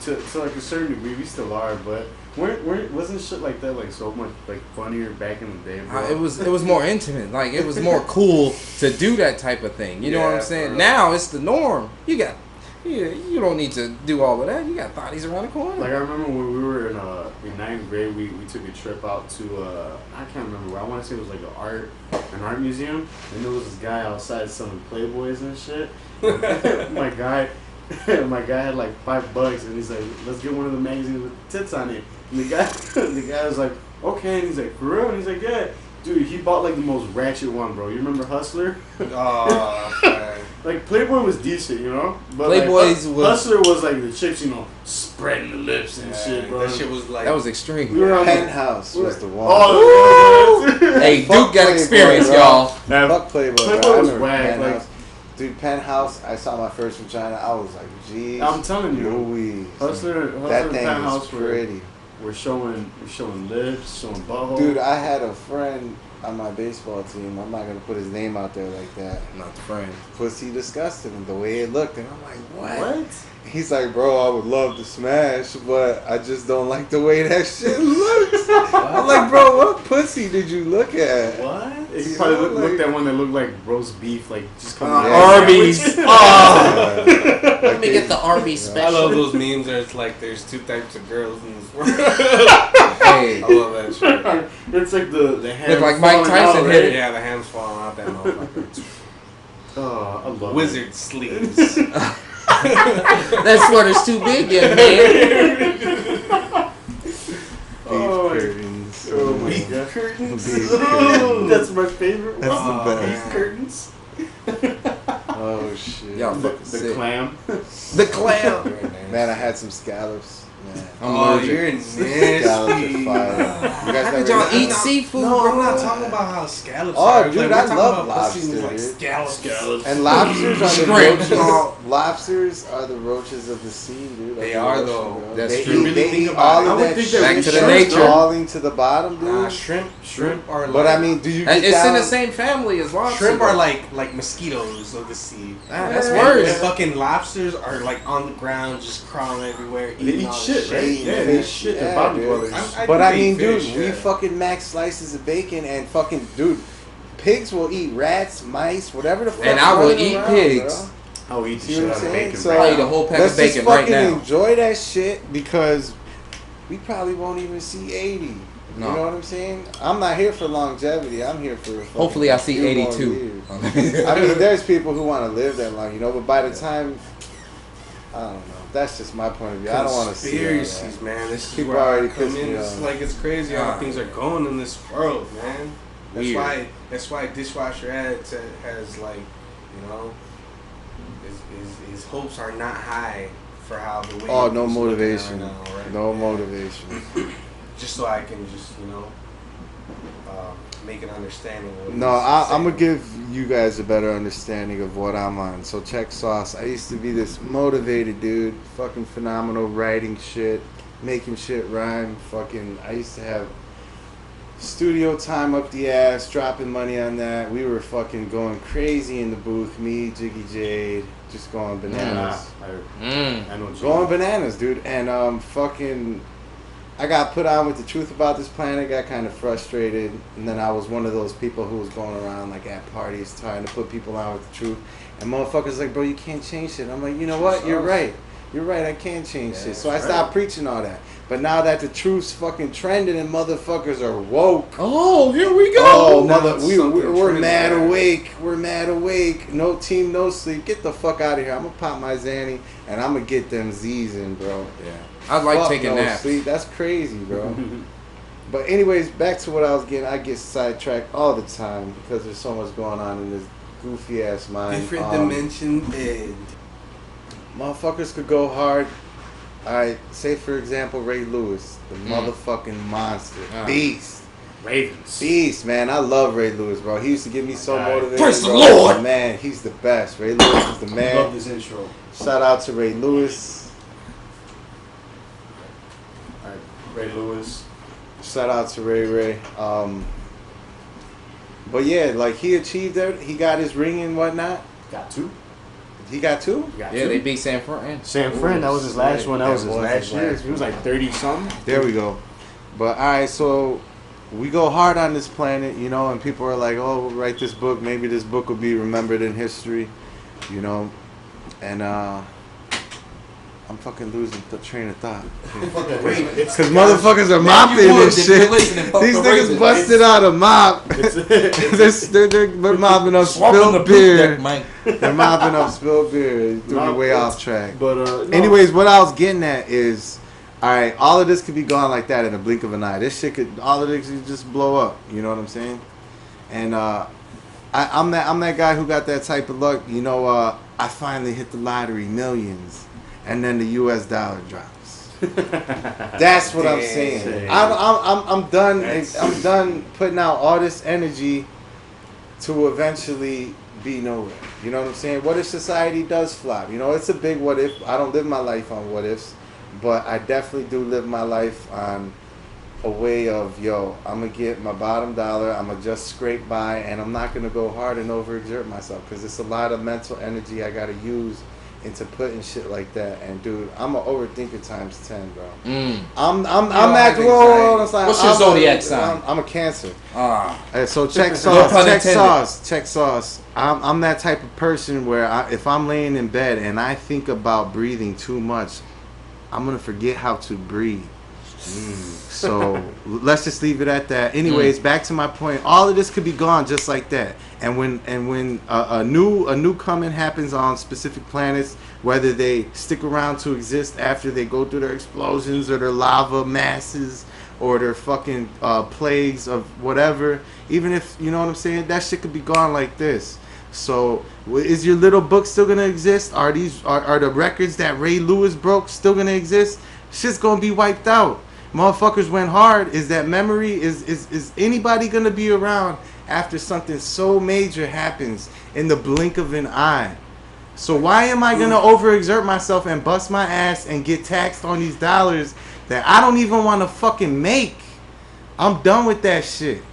to like a certain degree, we still are, but wasn't shit like that like so much like funnier back in the day, bro? It was more intimate. Like, it was more cool to do that type of thing. You know what I'm saying? Bro. Now it's the norm. You don't need to do all of that. You got thotties around the corner. Like I remember when we were in 9th grade, we took a trip out to I can't remember where. I want to say it was like an art museum, and there was this guy outside selling Playboys and shit. my guy had like $5, and he's like, "Let's get one of the magazines with tits on it." And the guy was like, "Okay," and he's like, "For real?" And he's like, "Yeah." Dude, he bought like the most ratchet one, bro. You remember Hustler? Oh, man. Like Playboy was decent, you know. But Playboy's like, Hustler was like the chicks, you know, spreading the lips and shit, bro. That shit was like that was extreme. Penthouse was the one. Oh, hey, Duke got experience, y'all. Fuck Playboy. Playboy was whack. Like, dude, Penthouse. I saw my first vagina. I was like, geez. I'm telling you, Louise. Hustler that thing Penthouse was pretty. We're showing lips, showing butthole. Dude, I had a friend on my baseball team. I'm not gonna put his name out there like that. Not the friend. Pussy disgusted him the way it looked, and I'm like, what? What? He's like, bro, I would love to smash, but I just don't like the way that shit looks. I'm like, bro, what pussy did you look at? What? He probably looked at one that looked like roast beef, like just coming Arby's. Oh. Let me get the Arby's special. I love those memes where it's like there's two types of girls in this world. Hey, I love that shit. It's like the ham. Look like Mike Tyson out, hit right? it. Yeah, the ham's falling out that motherfucker. Oh, I love Wizard it. sleeves. That sweater's too big, young man. Curtains. Oh my Beef god. curtains. Oh, that's my favorite. That's the best. Beef curtains. Oh shit. Y'all The fucking sick. clam. The clam. Man, I had some scallops. Man. Oh, you're nasty. Scallops are fire. You guys How ever did y'all had eat them? seafood, No, bro? I'm not talking about how scallops Oh, are. dude, like, I we're talking love about pussy with, lobster, like dude. scallops. And lobsters are the Shrimp. roaches. Lobsters are the roaches of the sea, dude. They Of the are, ocean, though. bro. That's they true. Eat, Really they think eat about all it. of I would that think shit. that Back to the Shrimp nature. falling to the bottom, dude. Nah, shrimp are like. But I mean, do you get It's down? in the same family as lobster. shrimp are like mosquitoes of the sea. That's And worse. fucking lobsters are like on the ground, just crawling everywhere. They eating eat all the shit, right? Eating Yeah, they eat fish. shit. Yeah, They're bottom dude. dwellers. But I mean, think dude, fish, we yeah. fucking max slices of bacon and fucking, dude, pigs will eat rats, mice, whatever the fuck. And I will running eat around, pigs. bro. I'll eat the See shit what out I'm of saying? bacon. So, I'll eat a whole pack let's of bacon just right fucking now. enjoy that shit because we probably won't even see 80. No. You know what I'm saying? I'm not here for longevity. I'm here for fucking Hopefully I see few more 82. years. I mean, there's people who want to live that long, you know, but by the time, I don't know. That's just my point of view. I don't want to see all conspiracies, that. man. This is People where I already come pissed in. me It's off. like it's crazy how things are going in this world, man. Weird. That's why dishwasher ads has like, you know, his hopes are not high for how the way. Oh, no he's looking at motivation. right now, right? No Yeah. motivation. Just so I can just make an understanding. Of what No, he's I'm saying. gonna give you guys a better understanding of what I'm on. So check Sauce. I used to be this motivated dude, fucking phenomenal writing shit, making shit rhyme. Fucking, I used to have studio time up the ass, dropping money on that. We were fucking going crazy in the booth. Me, Jiggy Jade, just going bananas. I know. Going bananas, dude. And fucking, I got put on with the truth about this planet, got kind of frustrated, and then I was one of those people who was going around like at parties trying to put people on with the truth. And motherfuckers like, bro, you can't change shit. I'm like, you know what? You're right. You're right, I can't change shit. So I stopped preaching all that. But now that the truth's fucking trending and motherfuckers are woke. Oh, here we go. Oh, we're mad awake. We're mad awake. No team, no sleep. Get the fuck out of here. I'm gonna pop my Zanny and I'm gonna get them Z's in, bro. Yeah. I like taking naps. Sleep. That's crazy, bro. But anyways, back to what I was getting. I get sidetracked all the time because there's so much going on in this goofy ass mind. Different dimension and motherfuckers could go hard. Alright, say for example Ray Lewis, the motherfucking monster. Beast. Ravens. Beast, man. I love Ray Lewis, bro. He used to get me so motivated. Praise the bro. Lord! Man, he's the best. Ray Lewis is the man. I love this intro. Shout out to Ray Lewis. Alright, Ray Lewis. Shout out to Ray. But yeah, like he achieved it. He got his ring and whatnot. Got 2. He got 2? He got yeah, 2. they beat San Fran. San Fran, that was his last one. That was his last year. He was like 30-something. There we go. But alright, so we go hard on this planet, you know, and people are like, oh, write this book. Maybe this book will be remembered in history, you know. And I'm fucking losing the train of thought. Because motherfuckers are mopping and shit. These niggas busted out a mop. They're mopping up spilled beer. They're mopping up spilled beer. You threw me way off track. But no. Anyways, what I was getting at is, alright, all of this could be gone like that in a blink of an eye. This shit could, all of this could just blow up. You know what I'm saying? And I'm that guy who got that type of luck. You know, I finally hit the lottery, millions. And then the U.S. dollar drops. That's what I'm saying. I'm done. I'm done putting out all this energy to eventually be nowhere. You know what I'm saying? What if society does flop? You know, it's a big what if. I don't live my life on what ifs, but I definitely do live my life on a way of, yo, I'm gonna get my bottom dollar. I'm gonna just scrape by, and I'm not gonna go hard and overexert myself because it's a lot of mental energy I gotta use into putting shit like that. And dude, I'm an overthinker times 10, bro. I'm at the roll. What's your zodiac sign? I'm a Cancer. So check sauce. I'm that type of person where if I'm laying in bed and I think about breathing too much, I'm gonna forget how to breathe. So let's just leave it at that. Anyways, back to my point. All of this could be gone just like that. And when a new coming happens on specific planets, whether they stick around to exist after they go through their explosions or their lava masses or their fucking plagues of whatever, even if, you know what I'm saying, that shit could be gone like this. So is your little book still gonna exist? Are the records that Ray Lewis broke still gonna exist? Shit's gonna be wiped out. Motherfuckers went hard. Is that memory? Is anybody gonna be around after something so major happens in the blink of an eye? So why am I gonna overexert myself and bust my ass and get taxed on these dollars that I don't even want to fucking make? I'm done with that shit.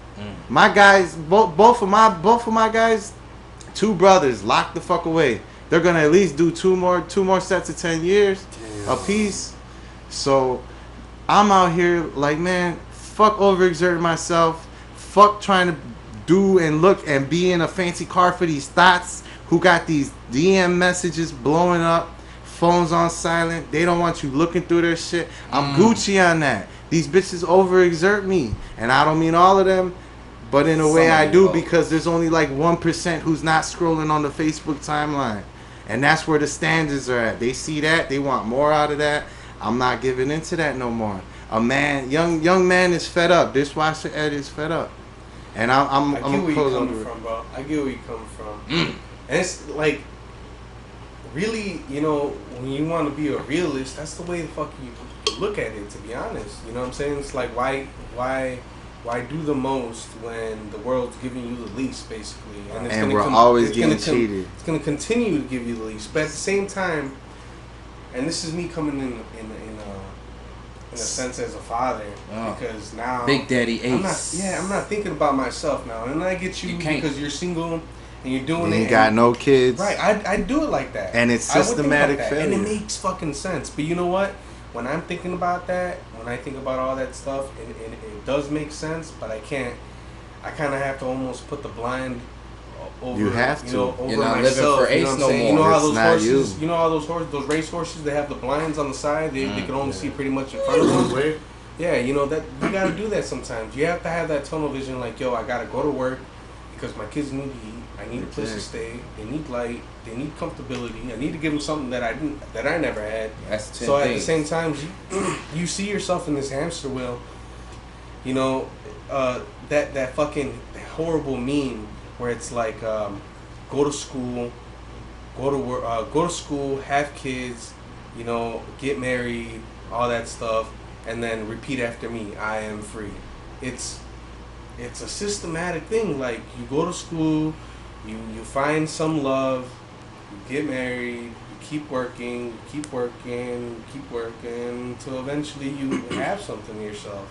My guys, both of my guys, 2 brothers, locked the fuck away. They're gonna at least do two more sets of 10 years apiece. So I'm out here like, man, fuck overexerting myself. Fuck trying to do and look and be in a fancy car for these thoughts who got these DM messages blowing up, phones on silent. They don't want you looking through their shit. I'm Gucci on that. These bitches overexert me. And I don't mean all of them, but in a way I do, because there's only like 1% who's not scrolling on the Facebook timeline. And that's where the standards are at. They see that. They want more out of that. I'm not giving into that no more. A man, young man is fed up. Dishwasher Ed is fed up. And I'm I get where you're coming from, bro. I get where you're coming from. And it's like, really, you know, when you want to be a realist, that's the way the fuck you look at it, to be honest. You know what I'm saying? It's like, why do the most when the world's giving you the least, basically? And, it's we're always getting cheated. It's going to continue to give you the least. But at the same time, and this is me coming in a sense as a father, because now Big Daddy Ace. I'm not thinking about myself now. And I get you because you're single and you're doing it. You ain't got no kids. Right, I do it like that. And it's systematic failure. And it makes fucking sense. But you know what? When I'm thinking about that, when I think about all that stuff, it does make sense, but I kind of have to almost put the blind over, you have to. Over You're not myself, living for Ace no more. You know how those horses, you know how those race horses, they have the blinds on the side. They can only see pretty much in front of them. Yeah, you know that you gotta do that sometimes. You have to have that tunnel vision. Like, yo, I gotta go to work because my kids need to eat. I need a place to stay. They need light. They need comfortability. I need to give them something that I never had. That's so at the same time, you see yourself in this hamster wheel. You know, that fucking horrible meme where it's like, go to school, go to work, go to school, have kids, you know, get married, all that stuff, and then repeat after me. I am free. It's a systematic thing. Like, you go to school, you find some love, you get married, you keep working, until eventually you have something yourself.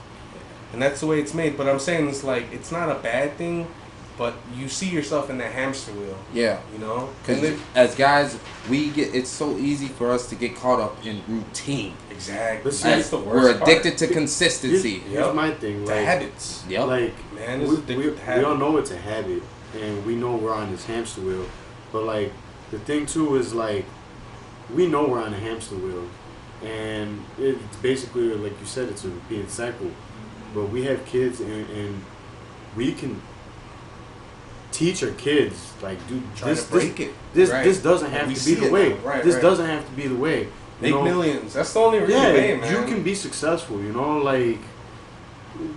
And that's the way it's made. But I'm saying it's like, it's not a bad thing, but you see yourself in that hamster wheel. Yeah. You know? Because as guys, it's so easy for us to get caught up in routine. Exactly. That's the worst. We're addicted to consistency. Here's my thing. Like, habits. Yep. Like, man, we all know it's a habit, and we know we're on this hamster wheel. But, like, the thing, too, is, like, we know we're on a hamster wheel. And it's basically, like you said, it's a repeated cycle. But we have kids, and we can teach our kids, like, dude, this doesn't have to be the way. This doesn't have to be the way. Make millions. That's the only real way, man. You can be successful, you know? Like,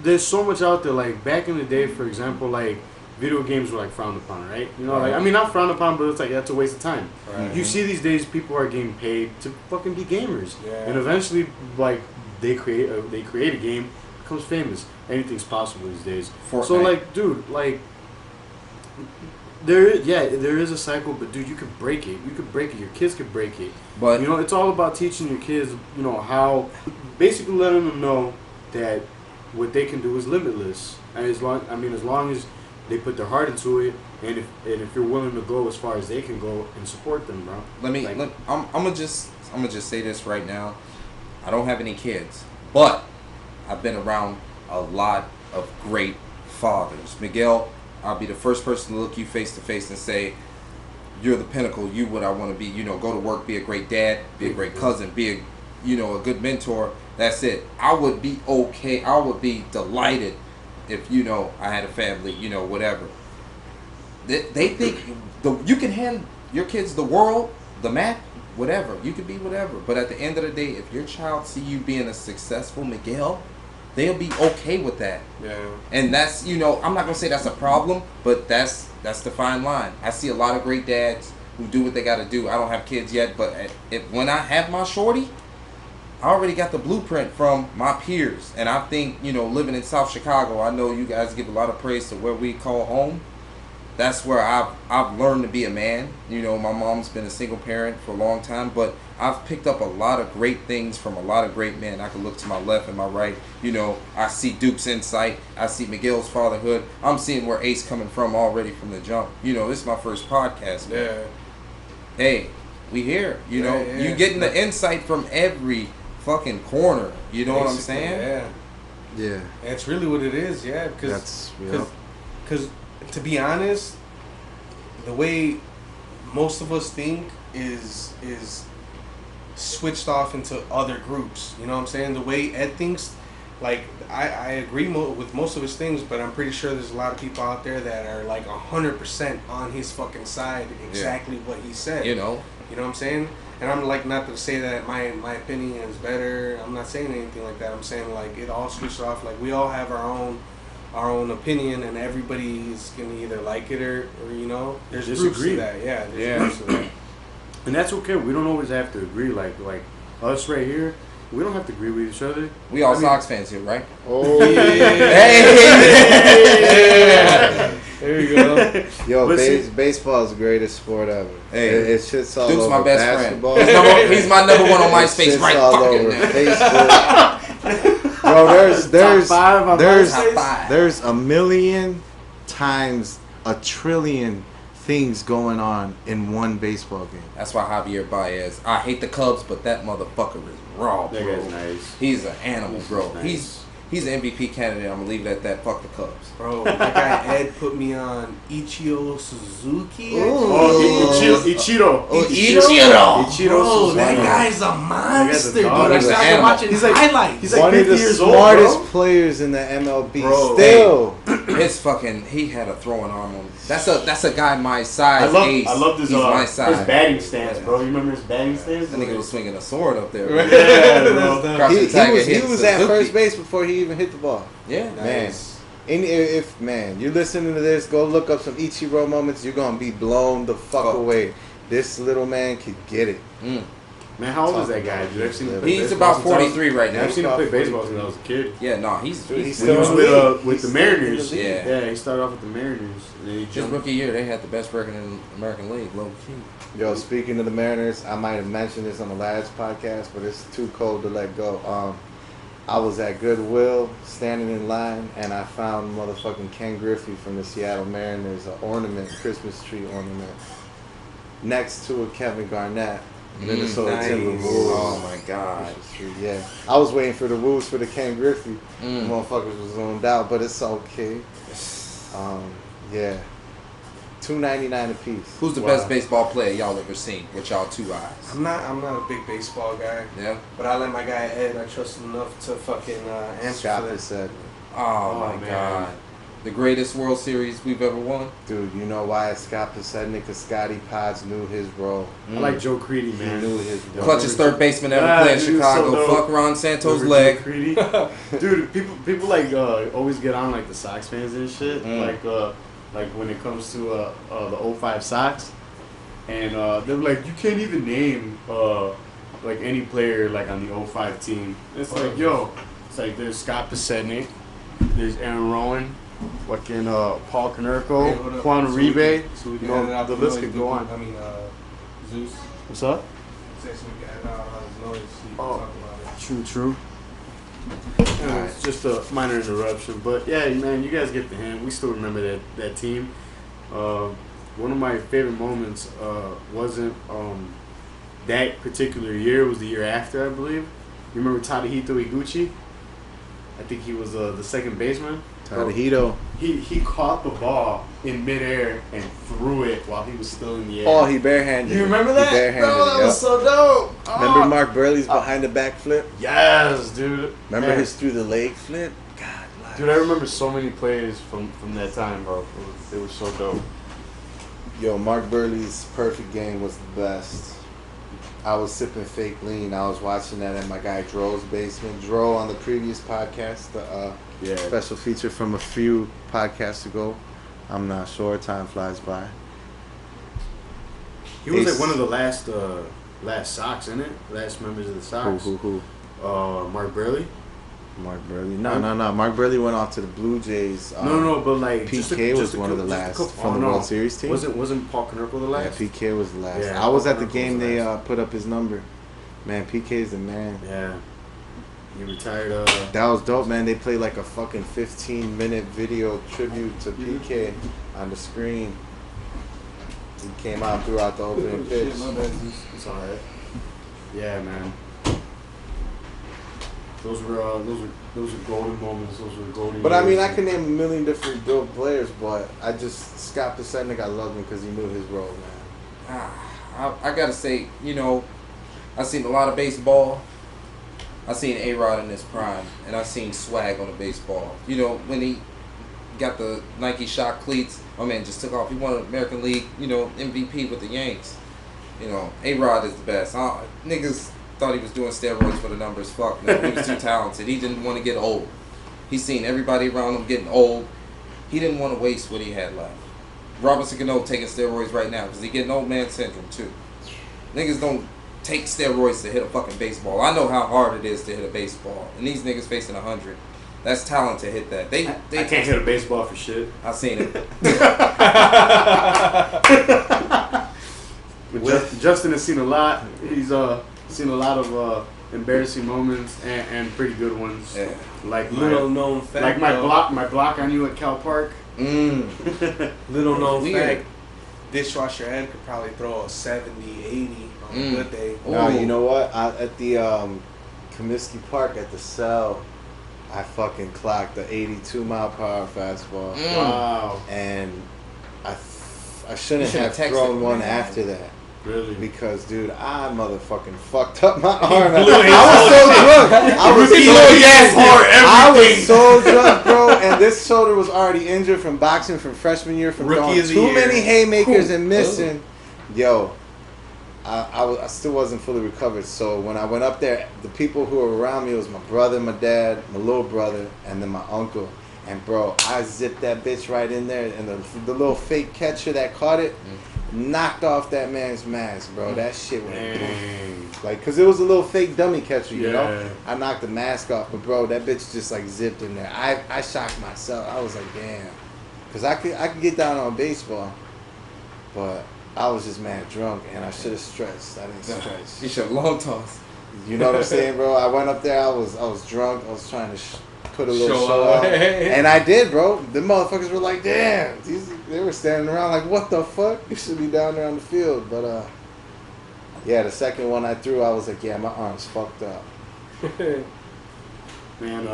there's so much out there. Like, back in the day, for example, like, video games were, like, frowned upon, right? You know, like, I mean, not frowned upon, but it's like, that's a waste of time. Right. You see these days, people are getting paid to fucking be gamers. Yeah. And eventually, like, they create a game, becomes famous. Anything's possible these days. Fortnite. So, like, dude, like, there is a cycle, but dude, you could break it. You could break it. Your kids could break it. But you know, it's all about teaching your kids, you know, how, basically letting them know that what they can do is limitless. And as long as they put their heart into it, and if you're willing to go as far as they can go, and support them, bro. I'm gonna just say this right now. I don't have any kids, but I've been around a lot of great fathers. Miguel, I'll be the first person to look you face to face and say, you're the pinnacle. You what I want to be. You know, go to work, be a great dad, be a great cousin, be a good mentor. That's it. I would be okay. I would be delighted if, you know, I had a family, you know, whatever. They think you can hand your kids the world, the map, whatever. You could be whatever. But at the end of the day, if your child see you being a successful Miguel, they'll be okay with that. Yeah. And that's, you know, I'm not going to say that's a problem, but that's the fine line. I see a lot of great dads who do what they got to do. I don't have kids yet, but when I have my shorty, I already got the blueprint from my peers. And I think, you know, living in South Chicago, I know you guys give a lot of praise to where we call home. That's where I've learned to be a man. You know, my mom's been a single parent for a long time, but I've picked up a lot of great things from a lot of great men. I can look to my left and my right. You know, I see Duke's insight. I see Miguel's fatherhood. I'm seeing where Ace coming from already from the jump. You know, this is my first podcast, man. Yeah. Hey, we here. You know, you getting the insight from every fucking corner. You know what I'm saying? Yeah. Yeah. And it's really what it is, yeah. Because to be honest, the way most of us think is switched off into other groups. You know what I'm saying? The way Ed thinks, like, I agree with most of his things, but I'm pretty sure there's a lot of people out there that are like 100% on his fucking side, exactly what he said. You know what I'm saying? And I'm like, not to say that my opinion is better. I'm not saying anything like that. I'm saying, like, it all switched off. Like, we all have our own opinion, and everybody's gonna either like it or you know, there's groups of that. Yeah, there's groups of that. And that's okay. We don't always have to agree. Like us right here, we don't have to agree with each other. We all Sox fans here, right? Oh yeah. Hey. There you go. Yo, baseball is the greatest sport ever. Hey, it's shit's all Duke's over my best basketball. friend. He's my number one on MySpace right all fucking over now. Facebook. Bro, there's a million times a trillion things going on in one baseball game. That's why Javier Baez. I hate the Cubs, but that motherfucker is raw, bro. That guy's nice. He's an animal, bro. Nice. He's an MVP candidate. I'm gonna leave it at that. Fuck the Cubs. Bro, my guy Ed put me on Ichiro Suzuki. Ichiro. Bro, that guy's a monster, dude. I started watching his highlights. He's like 50 years old, smartest players in the MLB. Bro, still. It's fucking. He had a throwing arm on. That's a guy my size. I love his batting stance, bro. You remember his batting stance? I think he was swinging a sword up there. Yeah, he was at first base before he even hit the ball. Yeah, nice. If you're listening to this, go look up some Ichiro moments. You're gonna be blown the fuck away. This little man could get it. Man, how old is that guy? Dude, I've seen him he's about 43 right now. I've seen him play baseball since I was a kid. Yeah, no, he was with the Mariners. Yeah, he started off with the Mariners. And then his rookie year, they had the best record in the American League, low key. Yo, speaking of the Mariners, I might have mentioned this on the last podcast, but it's too cold to let go. I was at Goodwill, standing in line, and I found motherfucking Ken Griffey from the Seattle Mariners, an ornament, Christmas tree ornament, next to a Kevin Garnett. Minnesota Timberwolves. Oh my god. Yeah. I was waiting for the Wolves for the Ken Griffey. Motherfuckers was zoomed out, but it's okay. Yeah. $2.99 a piece. Who's the best baseball player y'all ever seen with y'all two eyes? I'm not a big baseball guy. Yeah. But I let my guy Ed, I trust him enough to fucking answer for that. Oh my god. The greatest World Series we've ever won? Dude, you know why it's Scott Pisednik? Because Scotty Pods knew his role. I like Joe Creedy, man. He knew his role. Clutchest third baseman ever played in Chicago. So fuck Ron Santos' leg. Dude, people like always get on like the Sox fans and shit. Like when it comes to the 05 Sox. And they're like, you can't even name like any player like on the 05 team. It's like, yo, it's like there's Scott Pisednik, there's Aaron Rowan, fucking Paul Konerko, Juan Uribe. So we you know, the list could go on. I mean, Zeus. What's up? Say so we can add out noise so you can talk about it. True. It's just a minor interruption, but yeah, man, you guys get the hint. We still remember that team. One of my favorite moments wasn't that particular year. It was the year after, I believe. You remember Tadahito Iguchi? I think he was the second baseman. Tadahito. He caught the ball in midair and threw it while he was still in the air. Oh, he barehanded. You remember that? He barehanded that was so dope. Remember Mark Burley's behind the back flip? Yes, dude. Remember his through the leg flip? God, dude, I remember so many plays from that time, bro. It was so dope. Yo, Mark Burley's perfect game was the best. I was sipping fake lean. I was watching that at my guy Dro's basement. Dro on the previous podcast, the special feature from a few podcasts ago. I'm not sure. Time flies by. He was like one of the last Sox, isn't it? Last members of the Sox. Who? Mark Burley. Mark Burley. No. Mark Burley went off to the Blue Jays. No, but like PK was one of the last from the World Series team. Wasn't Paul Konerko the last? Yeah, PK was the last. Yeah, I was at the game. They put up his number. Man, PK is the man. Yeah. He retired. That was dope, man. They played like a fucking 15-minute video tribute to PK on the screen. He came out throughout the opening pitch. It's alright. Yeah, man. Those were golden moments. Those were golden. But I mean, I can name a million different dope players, but Scott Pisednik, I loved him because he knew his role, man. I gotta say, I've seen a lot of baseball. I've seen A-Rod in his prime, and I've seen swag on the baseball. When he got the Nike Shock cleats, my man just took off. He won an American League, MVP with the Yanks. A-Rod is the best. Niggas thought he was doing steroids for the numbers. Fuck no, he was too talented. He didn't want to get old. He seen everybody around him getting old. He didn't want to waste what he had left. Robinson Cano taking steroids right now because he getting old man syndrome too. Niggas don't take steroids to hit a fucking baseball. I know how hard it is to hit a baseball, and these niggas facing 100. That's talent to hit that. They I can't hit a baseball for shit. I seen it. Justin has seen a lot. He's seen a lot of embarrassing moments and pretty good ones. Yeah. Like little known fact. Like my block on you at Cal Park. Little known fact. Dishwasher Ed could probably throw a 70, 80 on a good day. No, you know what? At the Comiskey Park at the Cell, I fucking clocked the 82-mile-per-hour fastball. Wow. And I shouldn't have thrown one after that. Really? Because, dude, I motherfucking fucked up my arm. I was so drunk. I was so drunk, bro. And this shoulder was already injured from boxing from freshman year, from throwing too many haymakers and missing. Yo, I still wasn't fully recovered. So when I went up there, the people who were around me, it was my brother, my dad, my little brother, and then my uncle. And, bro, I zipped that bitch right in there. And the little fake catcher that caught it knocked off that man's mask, bro. That shit went like, because it was a little fake dummy catcher, you know? I knocked the mask off. But, bro, that bitch just, like, zipped in there. I shocked myself. I was like, damn. Because I could get down on baseball. But I was just mad drunk, and I should have stretched. I didn't stretch. You should have long toss. You know what I'm saying, bro? I went up there. I was drunk. I was trying to put a little show out. And I did, bro. The motherfuckers were like, damn. They were standing around like, what the fuck? You should be down there on the field. But, yeah, the second one I threw, I was like, yeah, my arm's fucked up. Man,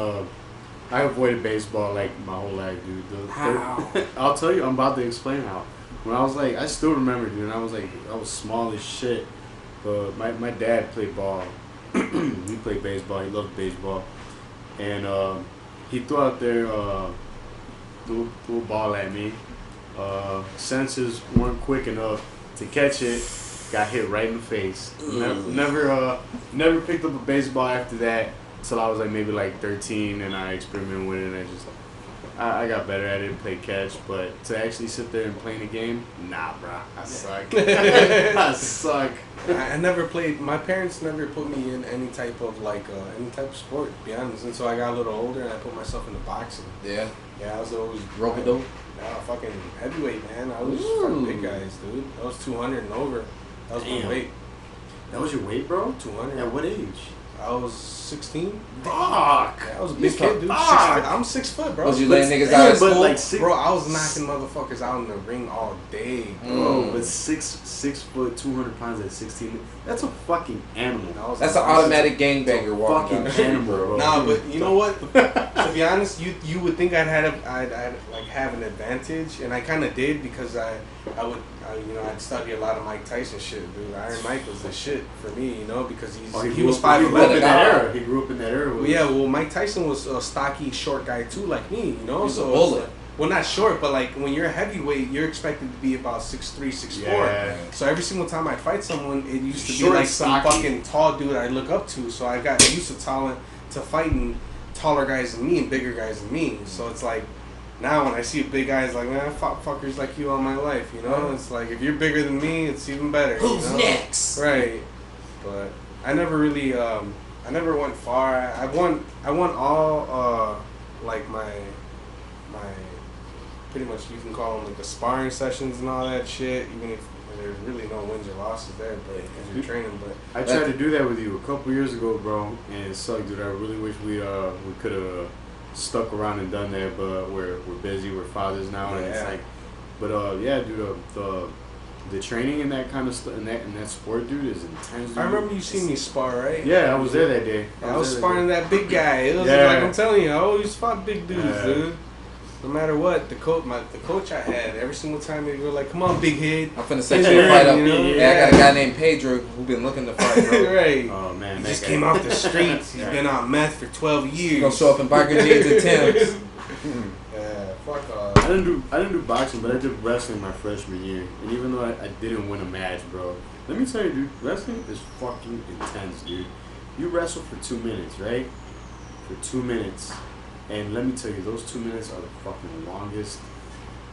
I avoided baseball like my whole life, dude. How? I'll tell you, I'm about to explain how. When I was like, I still remember, dude, and I was small as shit. But my dad played ball. He played baseball. He loved baseball. And he threw out there, threw a ball at me. Senses weren't quick enough to catch it. Got hit right in the face. Never picked up a baseball after that until I was like maybe like 13, and I experimented with it. And I got better at it, played catch. But to actually sit there and play in a game, nah, bro, I suck. I suck. I never played. My parents never put me in any type of sport, to be honest. Until I got a little older and I put myself into boxing. Yeah. Yeah, I was always rope-a-dope. Nah, fucking heavyweight, man. I was fucking big guys, dude. I was 200 and over. That was my weight. That was your weight, bro? 200. At what age? I was 16. Fuck! Yeah, I was a big kid, dude. I'm 6 foot, bro. Was you laying niggas out at school? Like bro, I was knocking motherfuckers out in the ring all day, bro. But 6 foot, 200 pounds at 16, that's a fucking animal. That's an automatic gangbanger walking fucking animal, bro. Nah, but you know what? To be honest, you would think I'd have an advantage, and I kind of did because I'd study a lot of Mike Tyson shit, dude. Iron Mike was the shit for me, you know, because he was 5'11". He grew up in that era. Well, Mike Tyson was a stocky, short guy too, like me, you know. He's a bullet. Well, not short, but like when you're a heavyweight, you're expected to be about 6'3", 6'4". Yeah. So every single time I fight someone, it used to be Short, like some fucking tall dude I look up to. So I got used to fighting taller guys than me and bigger guys than me. So it's like now when I see a big guy, it's like, man, I fought fuckers like you all my life, you know. It's like if you're bigger than me, it's even better. Who's you know? next? Right. But I never really, I never went far. I won all like my pretty much you can call them like the sparring sessions and all that shit. Even if there's really no wins or losses there, but because you're training. But I tried to do that with you a couple years ago, bro, and it sucked, dude. I really wish we could have stuck around and done that, but we're busy. We're fathers now, and it's like, but yeah, dude, the training in that kind of stuff in that sport, dude, is intense. Dude. I remember you seen me spar, right? Yeah, I was there that day. I was sparring that big guy. It was like I'm telling you, I always fought big dudes, dude. No matter what, the coach I had, every single time they were like, "Come on, big head." I'm finna set you to fight up. Yeah, I got a guy named Pedro who been looking to fight, bro. Right. Oh man, he just came off the streets. He's been on meth for 12 years. He's gonna show up in biker jeans and Timbs. Yeah, fuck off. I didn't do boxing, but I did wrestling my freshman year. And even though I didn't win a match, bro, let me tell you, dude, wrestling is fucking intense, dude. You wrestle for 2 minutes, right? For 2 minutes. And let me tell you, those 2 minutes are the fucking longest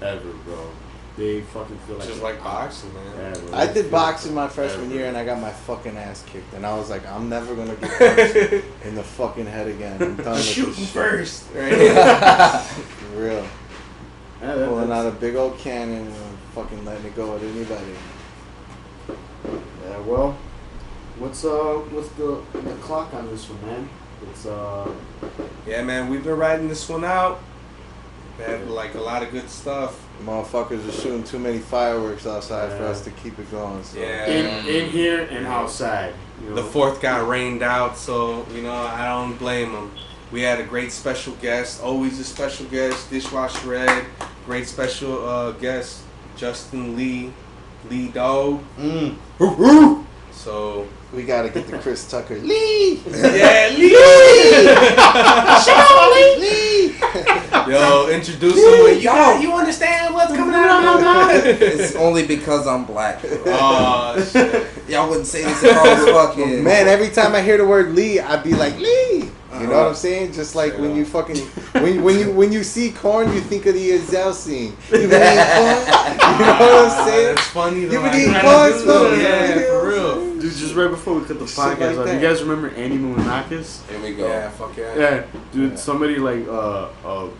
ever, bro. They fucking feel like just like boxing, man. Yeah, bro, I did boxing my freshman year, and I got my fucking ass kicked. And I was like, I'm never gonna get punched in the fucking head again. I'm done with shooting this shit. first, right? For real. Yeah, Pulling out a big old cannon and fucking letting it go at anybody. Yeah, well, what's the clock on this one, man? It's yeah, man, we've been riding this one out. We had like a lot of good stuff. Motherfuckers are shooting too many fireworks outside for us to keep it going. So. Yeah. In here and outside. You know? The 4th got rained out, so you know I don't blame them. We had a great special guest, always a special guest, Dishwasher Ed. Great special guest, Justin Lee Dog. So we gotta get the Chris Tucker Lee. Yeah, Lee. Lee. Yo, introduce him. You understand what's coming out of my mouth? It's only because I'm black. Oh shit! Y'all wouldn't say this if I was fucking. Man, every time I hear the word Lee, I'd be like Lee. You know what I'm saying? Just like when you fucking when you see corn, you think of the Azel scene. You been eating corn? You know what I'm saying? That's funny. You been eating corn, smoke? Yeah, for real. Dude, just right before we cut the podcast off, you guys remember Andy Munakis? Here we go. Yeah, fuck yeah. Yeah, dude, somebody like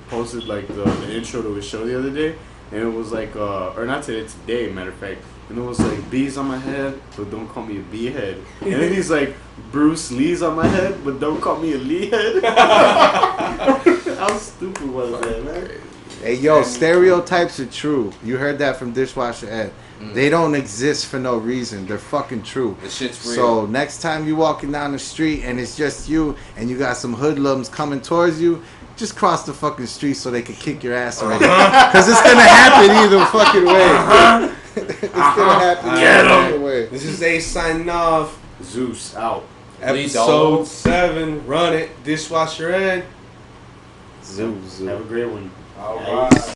posted like the intro to his show the other day, and it was like or not today, matter of fact, and it was like bees on my head, but don't call me a bee head. And then he's like Bruce Lee's on my head, but don't call me a Lee head. How stupid was that, man? Hey yo, stereotypes are true. You heard that from Dishwasher Ed. They don't exist for no reason. They're fucking true. This shit's real. So next time you walking down the street and it's just you and you got some hoodlums coming towards you, just cross the fucking street so they can kick your ass already. Because it's gonna happen either fucking way. It's gonna happen either fucking way. This is Ace signing off. Zeus out. Episode 7. Run it. Dishwasher Ed. Zoo. Have a great one. All right.